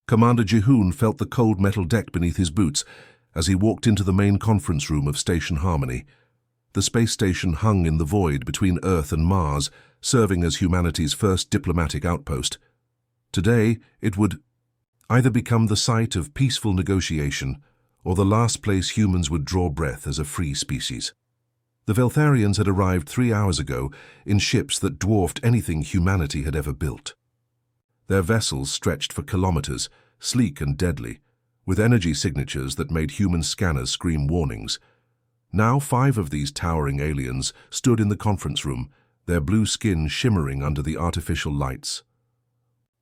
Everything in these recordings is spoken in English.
Commander Jihoon felt the cold metal deck beneath his boots as he walked into the main conference room of Station Harmony. The space station hung in the void between Earth and Mars, serving as humanity's first diplomatic outpost. Today, it would either become the site of peaceful negotiation or the last place humans would draw breath as a free species. The Veltharians had arrived 3 hours ago in ships that dwarfed anything humanity had ever built. Their vessels stretched for kilometers, sleek and deadly, with energy signatures that made human scanners scream warnings. Now 5 of these towering aliens stood in the conference room, their blue skin shimmering under the artificial lights.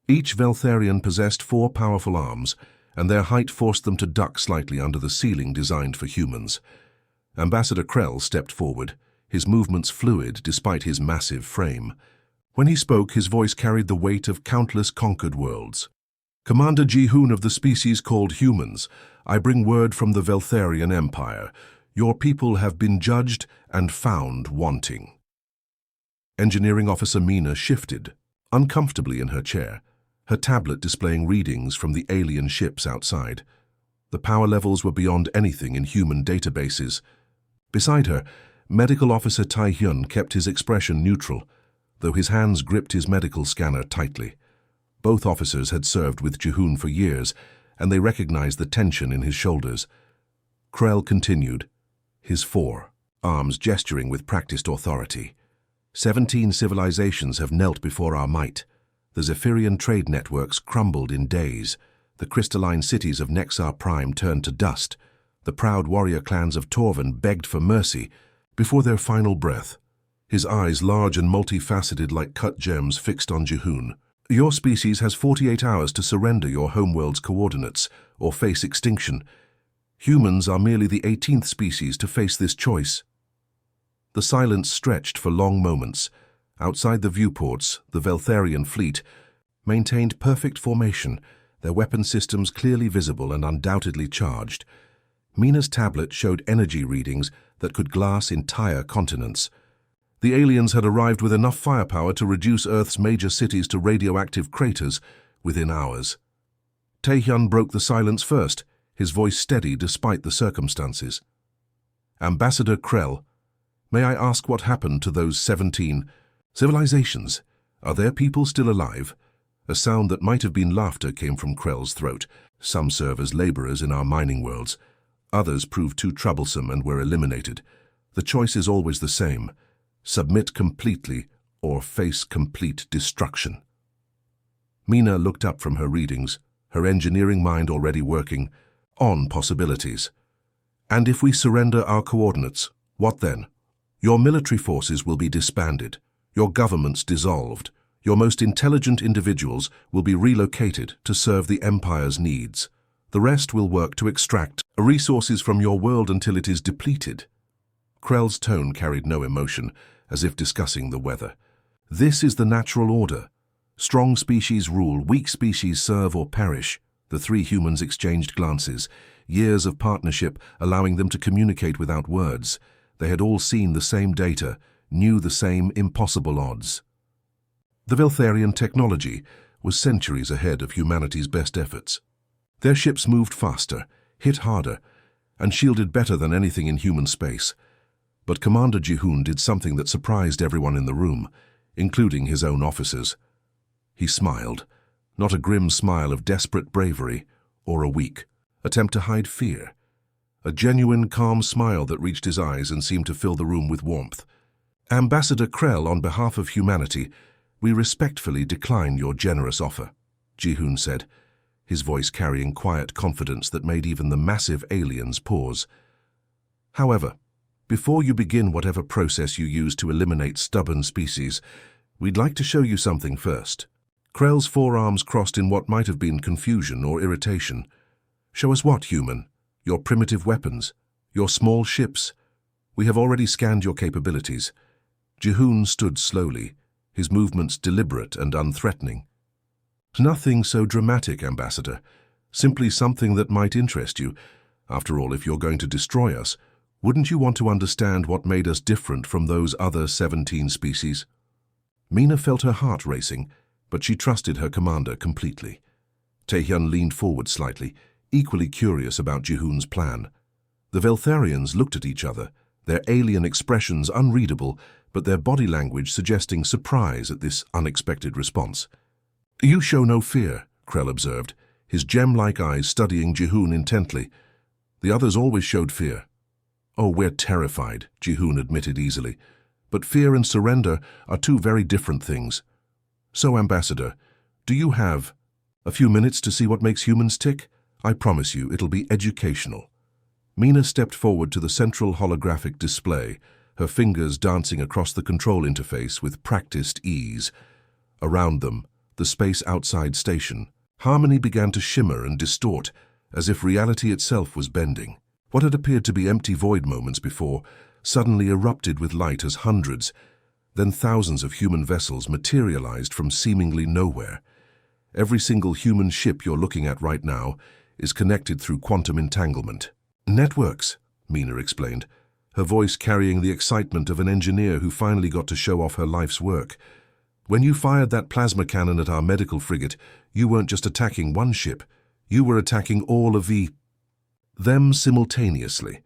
Each Veltharian possessed 4 powerful arms, and their height forced them to duck slightly under the ceiling designed for humans. Ambassador Krell stepped forward, his movements fluid despite his massive frame. When he spoke, his voice carried the weight of countless conquered worlds. Commander Jihoon of the species called humans, I bring word from the Veltharian Empire. Your people have been judged and found wanting. Engineering Officer Mina shifted, uncomfortably in her chair, her tablet displaying readings from the alien ships outside. The power levels were beyond anything in human databases. Beside her, Medical Officer Tai-hyun kept his expression neutral, though his hands gripped his medical scanner tightly. Both officers had served with Jihoon for years, and they recognized the tension in his shoulders. Krell continued, his 4 arms gesturing with practiced authority. 17 civilizations have knelt before our might. The Zephyrian trade networks crumbled in days. The crystalline cities of Nexar Prime turned to dust. The proud warrior clans of Torvan begged for mercy before their final breath. His eyes, large and multifaceted like cut gems, fixed on Jihoon. Your species has 48 hours to surrender your homeworld's coordinates or face extinction. Humans are merely the 18th species to face this choice. The silence stretched for long moments. Outside the viewports, the Veltharian fleet maintained perfect formation, their weapon systems clearly visible and undoubtedly charged. Mina's tablet showed energy readings that could glass entire continents. The aliens had arrived with enough firepower to reduce Earth's major cities to radioactive craters within hours. Taehyun broke the silence first, his voice steady despite the circumstances. Ambassador Krell, may I ask what happened to those 17 civilizations? Are their people still alive? A sound that might have been laughter came from Krell's throat. Some serve as laborers in our mining worlds. Others proved too troublesome and were eliminated. The choice is always the same. Submit completely or face complete destruction. Mina looked up from her readings, her engineering mind already working on possibilities. And if we surrender our coordinates, what then? Your military forces will be disbanded, your governments dissolved, your most intelligent individuals will be relocated to serve the Empire's needs. The rest will work to extract resources from your world until it is depleted. Krell's tone carried no emotion, as if discussing the weather. This is the natural order. Strong species rule, weak species serve or perish. The 3 humans exchanged glances, years of partnership allowing them to communicate without words. They had all seen the same data, knew the same impossible odds. The Veltharian technology was centuries ahead of humanity's best efforts. Their ships moved faster, hit harder, and shielded better than anything in human space. But Commander Jihoon did something that surprised everyone in the room, including his own officers. He smiled, not a grim smile of desperate bravery or a weak attempt to hide fear. A genuine, calm smile that reached his eyes and seemed to fill the room with warmth. Ambassador Krell, on behalf of humanity, we respectfully decline your generous offer, Jihoon said, his voice carrying quiet confidence that made even the massive aliens pause. However, before you begin whatever process you use to eliminate stubborn species, we'd like to show you something first. Krell's forearms crossed in what might have been confusion or irritation. Show us what, human? Your primitive weapons? Your small ships? We have already scanned your capabilities. Jihoon stood slowly, his movements deliberate and unthreatening. Nothing so dramatic, Ambassador. Simply something that might interest you. After all, if you're going to destroy us, wouldn't you want to understand what made us different from those other 17 species? Mina felt her heart racing, but she trusted her commander completely. Taehyun leaned forward slightly, equally curious about Jihoon's plan. The Veltharians looked at each other, their alien expressions unreadable, but their body language suggesting surprise at this unexpected response. "You show no fear," Krell observed, his gem-like eyes studying Jihoon intently. "The others always showed fear." "Oh, we're terrified," Jihoon admitted easily. "But fear and surrender are two very different things. So, Ambassador, do you have a few minutes to see what makes humans tick? I promise you it'll be educational." Mina stepped forward to the central holographic display, her fingers dancing across the control interface with practiced ease. Around them, the space outside station, harmony began to shimmer and distort, as if reality itself was bending. What had appeared to be empty void moments before suddenly erupted with light as hundreds, then thousands of human vessels materialized from seemingly nowhere. Every single human ship you're looking at right now is connected through quantum entanglement. "Networks," Mina explained, her voice carrying the excitement of an engineer who finally got to show off her life's work. "When you fired that plasma cannon at our medical frigate, you weren't just attacking one ship, you were attacking all of them simultaneously."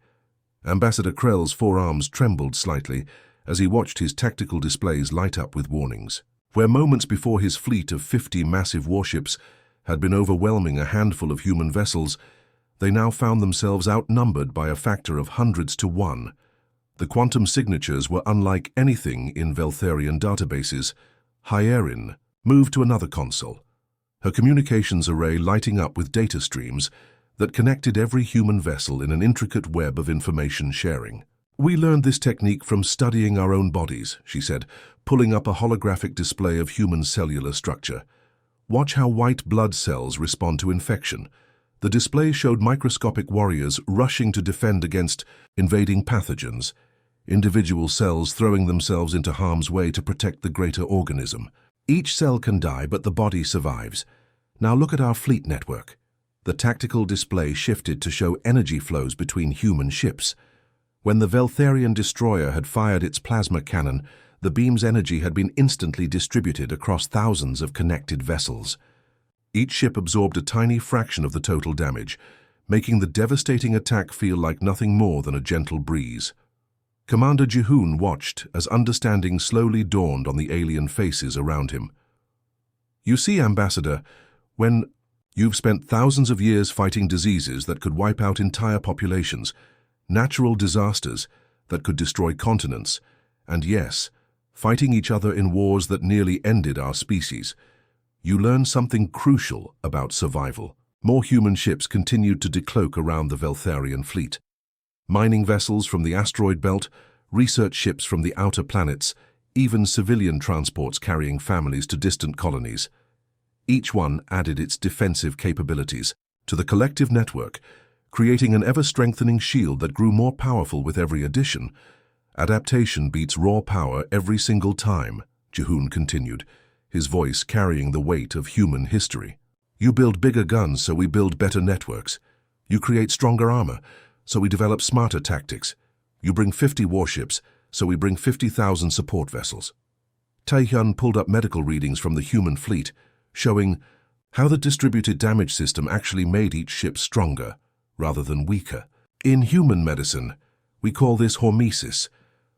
Ambassador Krell's forearms trembled slightly as he watched his tactical displays light up with warnings. Where moments before his fleet of 50 massive warships had been overwhelming a handful of human vessels, they now found themselves outnumbered by a factor of hundreds to one. The quantum signatures were unlike anything in Veltharian databases. Hyerin moved to another console, her communications array lighting up with data streams that connected every human vessel in an intricate web of information sharing. "We learned this technique from studying our own bodies," she said, pulling up a holographic display of human cellular structure. "Watch how white blood cells respond to infection." The display showed microscopic warriors rushing to defend against invading pathogens, individual cells throwing themselves into harm's way to protect the greater organism. "Each cell can die, but the body survives. Now look at our fleet network." The tactical display shifted to show energy flows between human ships. When the Veltharian destroyer had fired its plasma cannon, the beam's energy had been instantly distributed across thousands of connected vessels. Each ship absorbed a tiny fraction of the total damage, making the devastating attack feel like nothing more than a gentle breeze. Commander Jihoon watched as understanding slowly dawned on the alien faces around him. "You see, Ambassador, when you've spent thousands of years fighting diseases that could wipe out entire populations, natural disasters that could destroy continents, and yes, fighting each other in wars that nearly ended our species, you learn something crucial about survival." More human ships continued to decloak around the Veltharian fleet. Mining vessels from the asteroid belt, research ships from the outer planets, even civilian transports carrying families to distant colonies. Each one added its defensive capabilities to the collective network, creating an ever-strengthening shield that grew more powerful with every addition. "Adaptation beats raw power every single time," Jihoon continued, his voice carrying the weight of human history. "You build bigger guns, so we build better networks. You create stronger armor, so we develop smarter tactics. You bring 50 warships, so we bring 50,000 support vessels." Taehyun pulled up medical readings from the human fleet, showing how the distributed damage system actually made each ship stronger, rather than weaker. "In human medicine, we call this hormesis.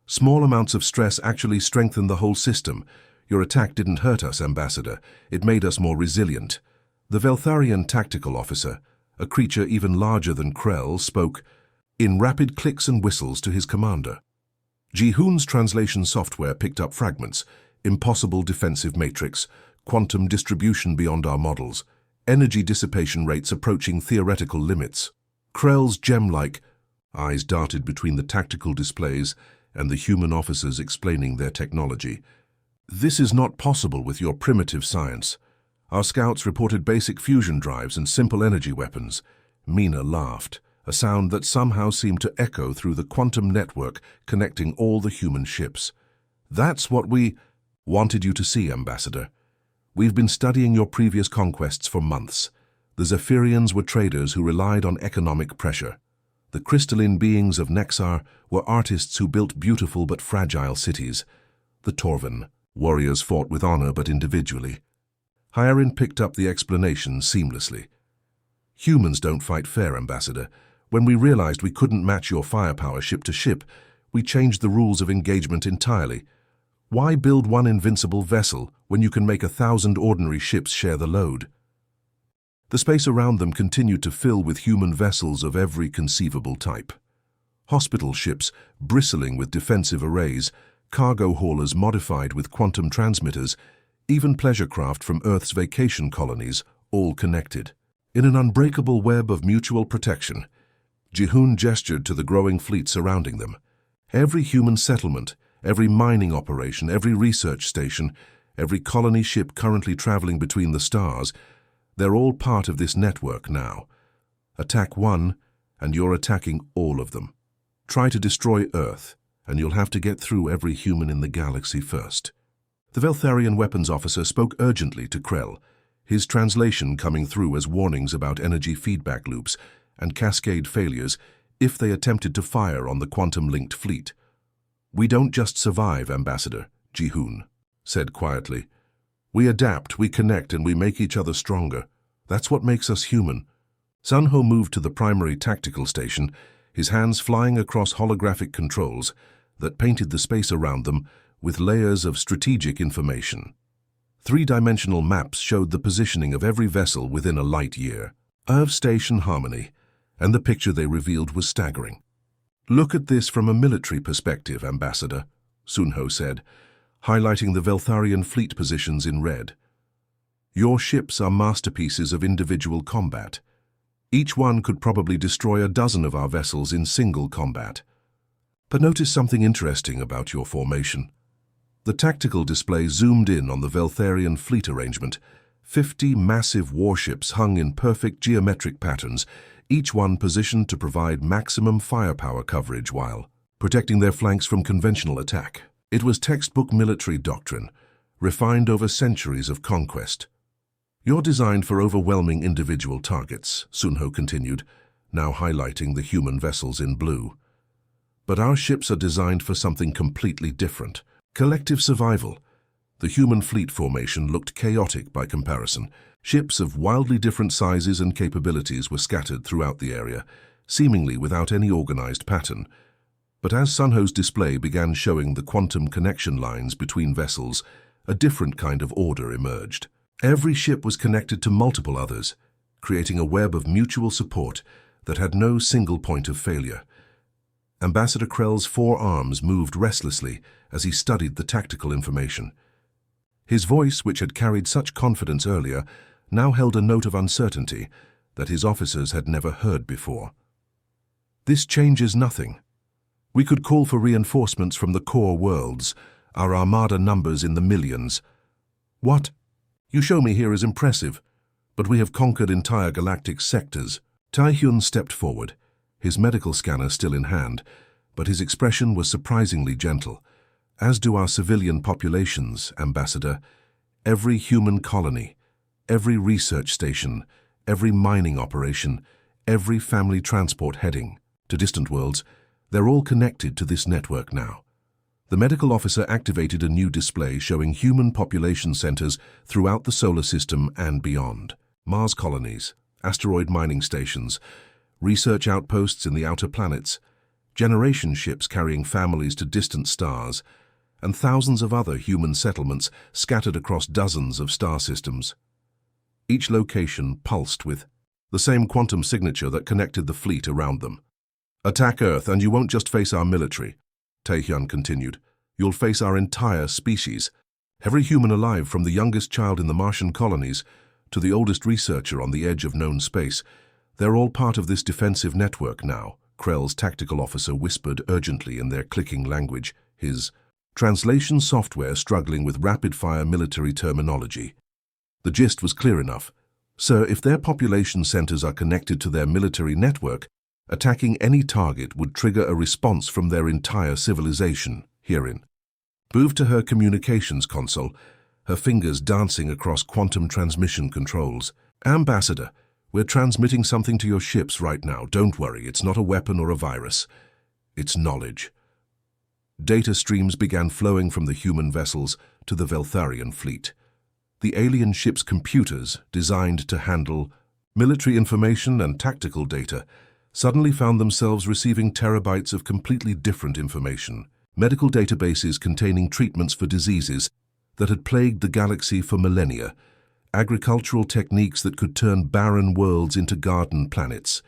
Small amounts of stress actually strengthen the whole system. Your attack didn't hurt us, Ambassador. It made us more resilient." The Veltharian tactical officer, a creature even larger than Krell, spoke in rapid clicks and whistles to his commander. Jihoon's translation software picked up fragments: impossible defensive matrix, quantum distribution beyond our models, energy dissipation rates approaching theoretical limits. Krell's gem-like eyes darted between the tactical displays and the human officers explaining their technology. "This is not possible with your primitive science. Our scouts reported basic fusion drives and simple energy weapons." Mina laughed, a sound that somehow seemed to echo through the quantum network connecting all the human ships. "That's what we wanted you to see, Ambassador. We've been studying your previous conquests for months. The Zephyrians were traders who relied on economic pressure. The crystalline beings of Nexar were artists who built beautiful but fragile cities. The Torvan warriors fought with honor but individually. Hyarin picked up the explanation seamlessly. Humans don't fight fair, Ambassador. When we realized we couldn't match your firepower ship to ship, we changed the rules of engagement entirely. Why build one invincible vessel when you can make 1,000 ordinary ships share the load? The space around them continued to fill with human vessels of every conceivable type. Hospital ships bristling with defensive arrays, cargo haulers modified with quantum transmitters, even pleasure craft from Earth's vacation colonies, all connected. In an unbreakable web of mutual protection, Ji-hoon gestured to the growing fleet surrounding them. Every human settlement, every mining operation, every research station, every colony ship currently traveling between the stars, they're all part of this network now. Attack one, and you're attacking all of them. Try to destroy Earth, and you'll have to get through every human in the galaxy first. The Veltharian weapons officer spoke urgently to Krell, his translation coming through as warnings about energy feedback loops and cascade failures if they attempted to fire on the quantum-linked fleet. "We don't just survive, Ambassador," Ji-hoon said quietly. "We adapt, we connect, and we make each other stronger. That's what makes us human." Sun-ho moved to the primary tactical station, his hands flying across holographic controls that painted the space around them with layers of strategic information. Three-dimensional maps showed the positioning of every vessel within a light year of Station Harmony, and the picture they revealed was staggering. "Look at this from a military perspective, Ambassador," Sun-ho said, highlighting the Veltharian fleet positions in red. "Your ships are masterpieces of individual combat. Each one could probably destroy a dozen of our vessels in single combat. But notice something interesting about your formation." The tactical display zoomed in on the Veltharian fleet arrangement. 50 massive warships hung in perfect geometric patterns, each one positioned to provide maximum firepower coverage while protecting their flanks from conventional attack. It was textbook military doctrine, refined over centuries of conquest. "You're designed for overwhelming individual targets," Sun-ho continued, now highlighting the human vessels in blue. "But our ships are designed for something completely different. Collective survival." The human fleet formation looked chaotic by comparison. Ships of wildly different sizes and capabilities were scattered throughout the area, seemingly without any organized pattern. But as Sun-ho's display began showing the quantum connection lines between vessels, a different kind of order emerged. Every ship was connected to multiple others, creating a web of mutual support that had no single point of failure. Ambassador Krell's forearms moved restlessly as he studied the tactical information. His voice, which had carried such confidence earlier, now held a note of uncertainty that his officers had never heard before. "This changes nothing. We could call for reinforcements from the core worlds, our armada numbers in the millions." "What? You show me here is impressive, but we have conquered entire galactic sectors." Tae-hyun stepped forward, his medical scanner still in hand, but his expression was surprisingly gentle. "As do our civilian populations, Ambassador. Every human colony, every research station, every mining operation, every family transport heading to distant worlds, they're all connected to this network now." The medical officer activated a new display showing human population centers throughout the solar system and beyond. Mars colonies, asteroid mining stations, research outposts in the outer planets, generation ships carrying families to distant stars, and thousands of other human settlements scattered across dozens of star systems. Each location pulsed with the same quantum signature that connected the fleet around them. "Attack Earth, and you won't just face our military," Tae-hyun continued. "You'll face our entire species. Every human alive, from the youngest child in the Martian colonies to the oldest researcher on the edge of known space, they're all part of this defensive network now," Krell's tactical officer whispered urgently in their clicking language, his translation software struggling with rapid-fire military terminology. The gist was clear enough. "Sir, if their population centers are connected to their military network, attacking any target would trigger a response from their entire civilization." Herein moved to her communications console, her fingers dancing across quantum transmission controls. "Ambassador, we're transmitting something to your ships right now. Don't worry, it's not a weapon or a virus. It's knowledge." Data streams began flowing from the human vessels to the Veltharian fleet. The alien ship's computers, designed to handle military information and tactical data, suddenly found themselves receiving terabytes of completely different information. Medical databases containing treatments for diseases that had plagued the galaxy for millennia, agricultural techniques that could turn barren worlds into garden planets,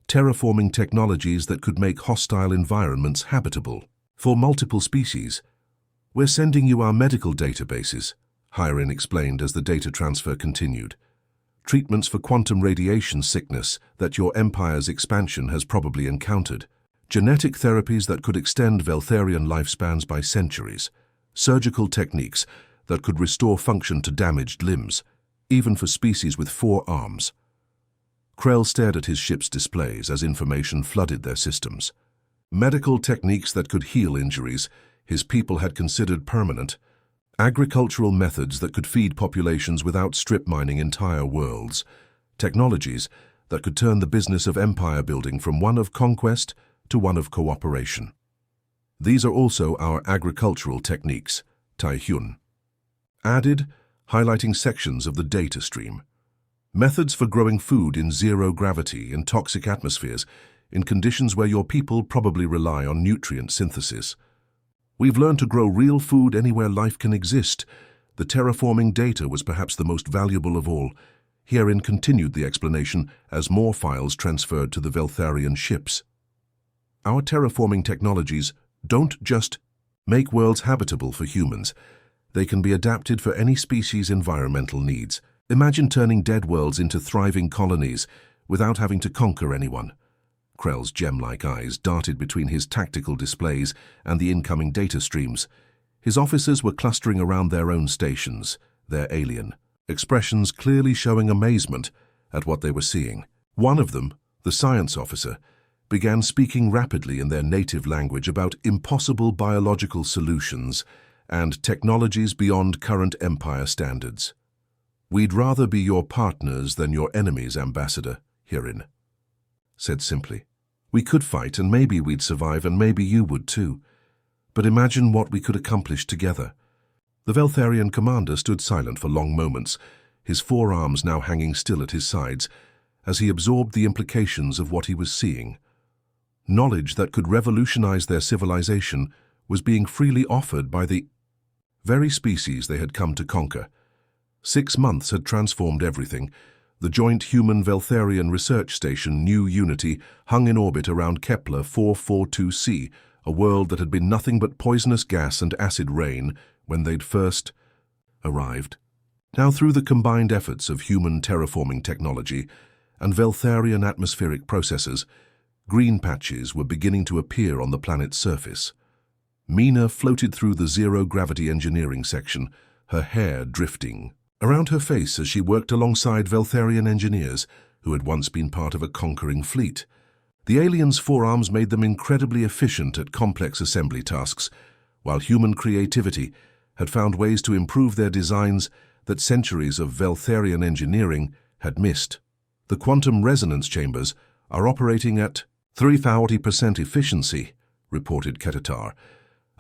terraforming technologies that could make hostile environments habitable. For multiple species, "We're sending you our medical databases," Hirin explained as the data transfer continued. "Treatments for quantum radiation sickness that your empire's expansion has probably encountered. Genetic therapies that could extend Veltharian lifespans by centuries. Surgical techniques that could restore function to damaged limbs, even for species with 4 arms." Krell stared at his ship's displays as information flooded their systems. Medical techniques that could heal injuries his people had considered permanent. Agricultural methods that could feed populations without strip mining entire worlds. Technologies that could turn the business of empire building from one of conquest to one of cooperation. "These are also our agricultural techniques," Tai Hyun added, highlighting sections of the data stream. "Methods for growing food in zero gravity in toxic atmospheres, in conditions where your people probably rely on nutrient synthesis. We've learned to grow real food anywhere life can exist. The terraforming data was perhaps the most valuable of all." Herein continued the explanation as more files transferred to the Veltharian ships. "Our terraforming technologies don't just make worlds habitable for humans. They can be adapted for any species' environmental needs. Imagine turning dead worlds into thriving colonies without having to conquer anyone." Krell's gem-like eyes darted between his tactical displays and the incoming data streams. His officers were clustering around their own stations, their alien, expressions clearly showing amazement at what they were seeing. One of them, the science officer, began speaking rapidly in their native language about impossible biological solutions and technologies beyond current empire standards. "We'd rather be your partners than your enemies, Ambassador," Hirin said simply. "We could fight and maybe we'd survive and maybe you would too. But imagine what we could accomplish together." The Veltharian commander stood silent for long moments, his forearms now hanging still at his sides, as he absorbed the implications of what he was seeing. Knowledge that could revolutionize their civilization was being freely offered by the very species they had come to conquer. 6 months had transformed everything. The joint human-Veltharian research station New Unity hung in orbit around Kepler 442c, a world that had been nothing but poisonous gas and acid rain when they'd first arrived. Now, through the combined efforts of human terraforming technology and Veltharian atmospheric processes, green patches were beginning to appear on the planet's surface. Mina floated through the zero-gravity engineering section, her hair drifting around her face as she worked alongside Veltharian engineers who had once been part of a conquering fleet. The aliens' forearms made them incredibly efficient at complex assembly tasks, while human creativity had found ways to improve their designs that centuries of Veltharian engineering had missed. "The quantum resonance chambers are operating at 340% efficiency," reported Ketatar,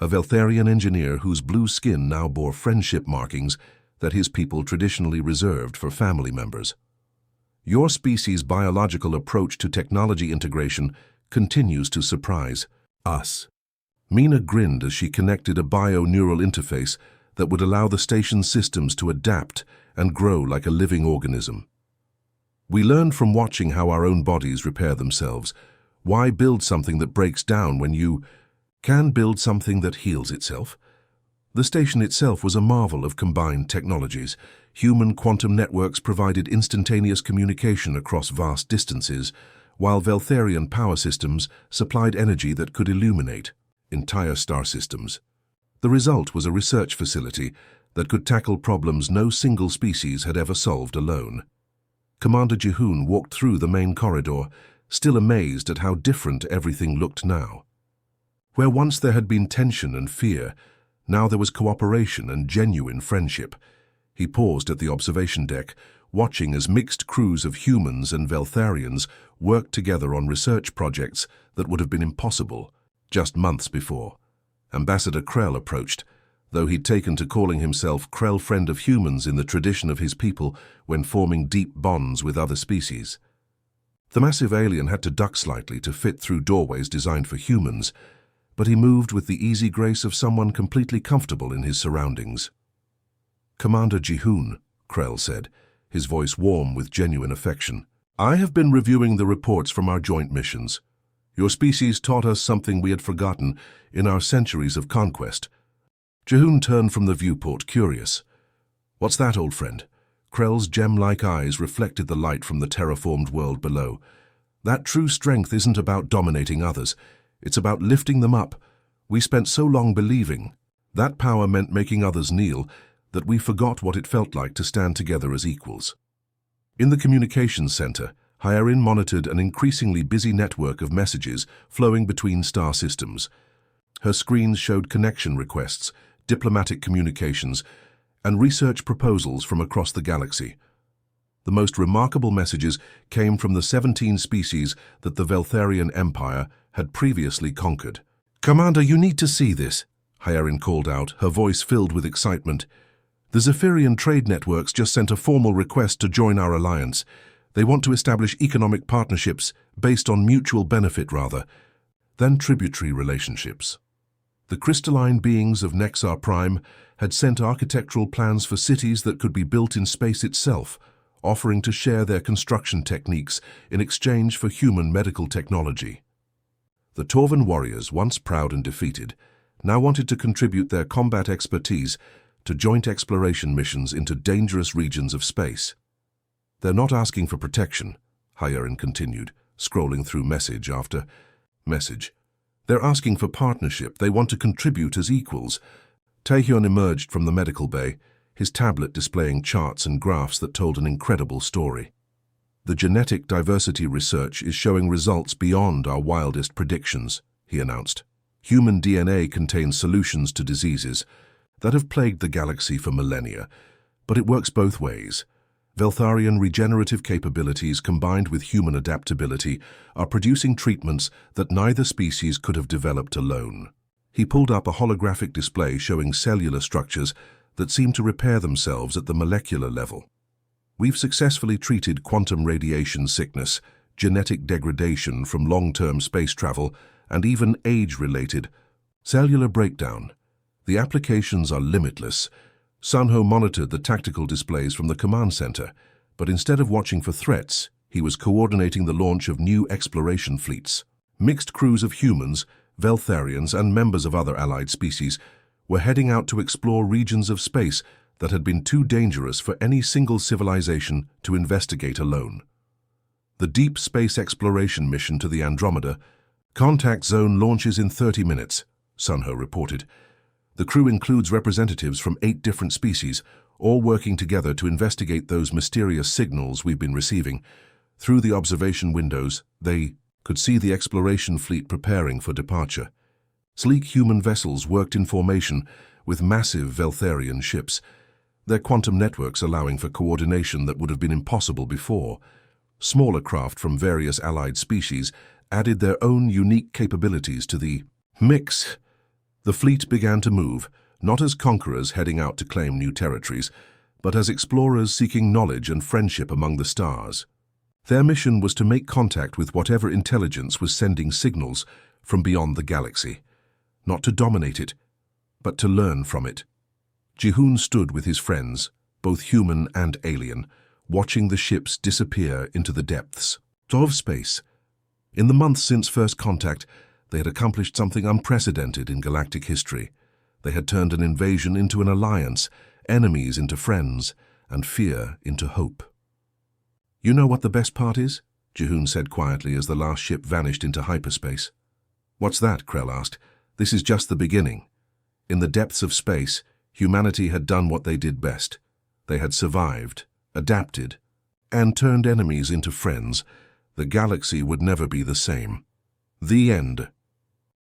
a Veltharian engineer whose blue skin now bore friendship markings that his people traditionally reserved for family members. "Your species' biological approach to technology integration continues to surprise us." Mina grinned as she connected a bio-neural interface that would allow the station's systems to adapt and grow like a living organism. "We learned from watching how our own bodies repair themselves. Why build something that breaks down when you can build something that heals itself?" The station itself was a marvel of combined technologies. Human quantum networks provided instantaneous communication across vast distances, while Veltharian power systems supplied energy that could illuminate entire star systems. The result was a research facility that could tackle problems no single species had ever solved alone. Commander Jihoon walked through the main corridor, still amazed at how different everything looked now. Where once there had been tension and fear, now there was cooperation and genuine friendship. He paused at the observation deck, watching as mixed crews of humans and Veltharians worked together on research projects that would have been impossible just months before. Ambassador Krell approached, though he'd taken to calling himself Krell, friend of humans in the tradition of his people when forming deep bonds with other species. The massive alien had to duck slightly to fit through doorways designed for humans, but he moved with the easy grace of someone completely comfortable in his surroundings. "Commander Jihoon," Krell said, his voice warm with genuine affection, "I have been reviewing the reports from our joint missions. Your species taught us something we had forgotten in our centuries of conquest." Jihoon turned from the viewport, curious. "What's that, old friend?" Krell's gem-like eyes reflected the light from the terraformed world below. "That true strength isn't about dominating others. It's about lifting them up. We spent so long believing that power meant making others kneel that we forgot what it felt like to stand together as equals." In the communications center, Hyarin monitored an increasingly busy network of messages flowing between star systems. Her screens showed connection requests, diplomatic communications, and research proposals from across the galaxy. The most remarkable messages came from the 17 species that the Veltharian Empire had previously conquered. "Commander, you need to see this," Hyarin called out, her voice filled with excitement. "The Zephyrian trade networks just sent a formal request to join our alliance. They want to establish economic partnerships based on mutual benefit rather than tributary relationships." The crystalline beings of Nexar Prime had sent architectural plans for cities that could be built in space itself, offering to share their construction techniques in exchange for human medical technology. The Torvan warriors, once proud and defeated, now wanted to contribute their combat expertise to joint exploration missions into dangerous regions of space. "They're not asking for protection," Hyarin continued, scrolling through message after message. "They're asking for partnership. They want to contribute as equals." Taehyun emerged from the medical bay, his tablet displaying charts and graphs that told an incredible story. "The genetic diversity research is showing results beyond our wildest predictions," he announced. "Human DNA contains solutions to diseases that have plagued the galaxy for millennia, but it works both ways. Veltharian regenerative capabilities combined with human adaptability are producing treatments that neither species could have developed alone." He pulled up a holographic display showing cellular structures that seem to repair themselves at the molecular level. "We've successfully treated quantum radiation sickness, genetic degradation from long-term space travel, and even age-related cellular breakdown. The applications are limitless." Sunho monitored the tactical displays from the command center, but instead of watching for threats, he was coordinating the launch of new exploration fleets. Mixed crews of humans, Veltharians, and members of other allied species were heading out to explore regions of space that had been too dangerous for any single civilization to investigate alone. The Deep Space Exploration mission to the Andromeda. "Contact zone launches in 30 minutes, Sunho reported. The crew includes representatives from 8 different species, all working together to investigate those mysterious signals we've been receiving. Through the observation windows, they could see the exploration fleet preparing for departure. Sleek human vessels worked in formation with massive Veltharian ships, their quantum networks allowing for coordination that would have been impossible before. Smaller craft from various allied species added their own unique capabilities to the mix." The fleet began to move, not as conquerors heading out to claim new territories, but as explorers seeking knowledge and friendship among the stars. Their mission was to make contact with whatever intelligence was sending signals from beyond the galaxy, not to dominate it, but to learn from it. Jihoon stood with his friends, both human and alien, watching the ships disappear into the depths of space. In the months since first contact, they had accomplished something unprecedented in galactic history. They had turned an invasion into an alliance, enemies into friends, and fear into hope. "You know what the best part is?" Jihoon said quietly as the last ship vanished into hyperspace. "What's that?" Krell asked. "This is just the beginning. In the depths of space, humanity had done what they did best. They had survived, adapted, and turned enemies into friends. The galaxy would never be the same." The end.